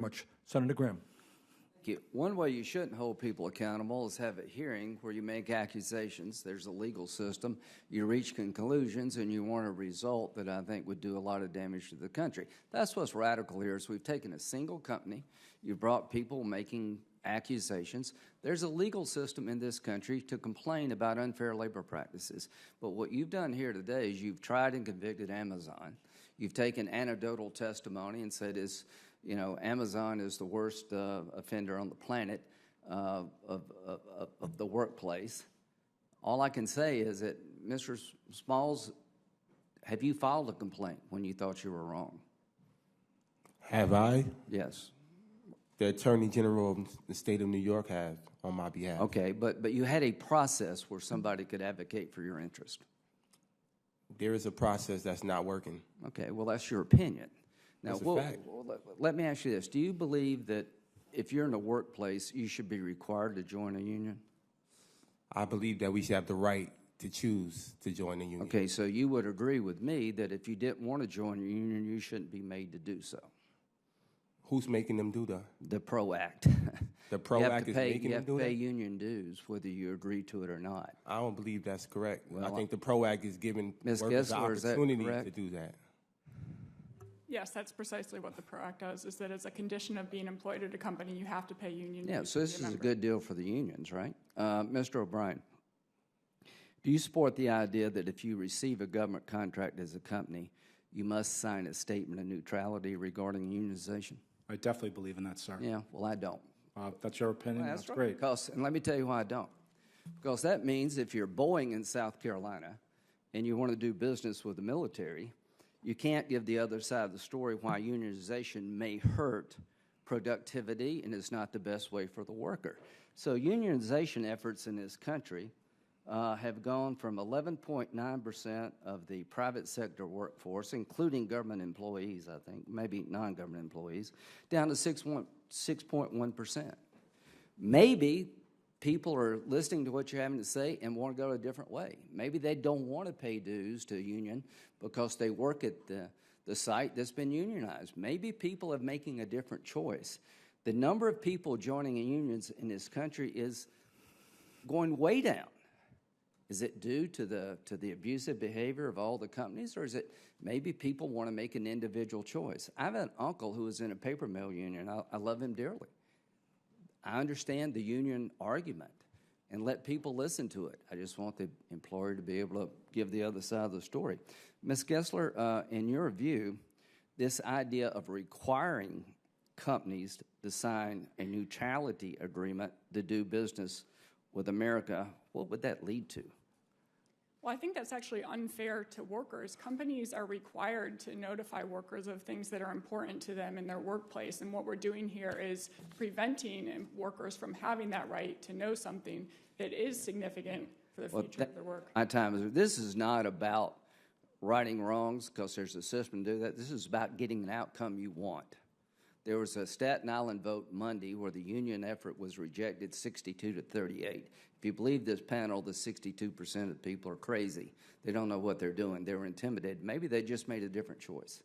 Much. Senator Graham. One way you shouldn't hold people accountable is have a hearing where you make accusations. There's a legal system. You reach conclusions, and you want a result that I think would do a lot of damage to the country. That's what's radical here is we've taken a single company. You've brought people making accusations. There's a legal system in this country to complain about unfair labor practices. But what you've done here today is you've tried and convicted Amazon. You've taken anecdotal testimony and said Amazon is the worst offender on the planet of the workplace. All I can say is that, Mr. Smalls, have you filed a complaint when you thought you were wrong? Have I? Yes. The Attorney General of the state of New York has on my behalf. Okay, but you had a process where somebody could advocate for your interest. There is a process that's not working. Okay, well, that's your opinion. Now, That's a fact. Let me ask you this. Do you believe that if you're in the workplace, you should be required to join a union? I believe that we should have the right to choose to join a union. Okay, so you would agree with me that if you didn't want to join a union, you shouldn't be made to do so. Who's making them do that? The PRO Act. The PRO Act is making them do that? You have to pay union dues, whether you agree to it or not. I don't believe that's correct. Well, I think the PRO Act is giving Ms. workers the Gessler, is that opportunity correct? to do that. Yes, that's precisely what the PRO Act does, is that as a condition of being employed at a company, you have to pay union dues. Yeah, so this is a good deal for the unions, right? Mr. O'Brien, do you support the idea that if you receive a government contract as a company, you must sign a statement of neutrality regarding unionization? I definitely believe in that, sir. Yeah, well, I don't. That's your opinion. Well, that's right. great. And let me tell you why I don't. Because that means if you're Boeing in South Carolina and you want to do business with the military, you can't give the other side of the story why unionization may hurt productivity and is not the best way for the worker. So unionization efforts in this country have gone from 11.9% of the private sector workforce, including government employees, I think, maybe non-government employees, down to 6.1%. Maybe people are listening to what you're having to say and want to go a different way. Maybe they don't want to pay dues to a union because they work at the site that's been unionized. Maybe people are making a different choice. The number of people joining unions in this country is going way down. Is it due to the abusive behavior of all the companies, or is it maybe people want to make an individual choice? I have an uncle who is in a paper mill union. I love him dearly. I understand the union argument and let people listen to it. I just want the employer to be able to give the other side of the story. Ms. Gessler, in your view, this idea of requiring companies to sign a neutrality agreement to do business with America, what would that lead to? Well, I think that's actually unfair to workers. Companies are required to notify workers of things that are important to them in their workplace, and what we're doing here is preventing workers from having that right to know something that is significant for the future of their work. This is not about righting wrongs because there's a system to do that. This is about getting an outcome you want. There was a Staten Island vote Monday where the union effort was rejected 62 to 38. If you believe this panel, the 62% of people are crazy. They don't know what they're doing. They were intimidated. Maybe they just made a different choice.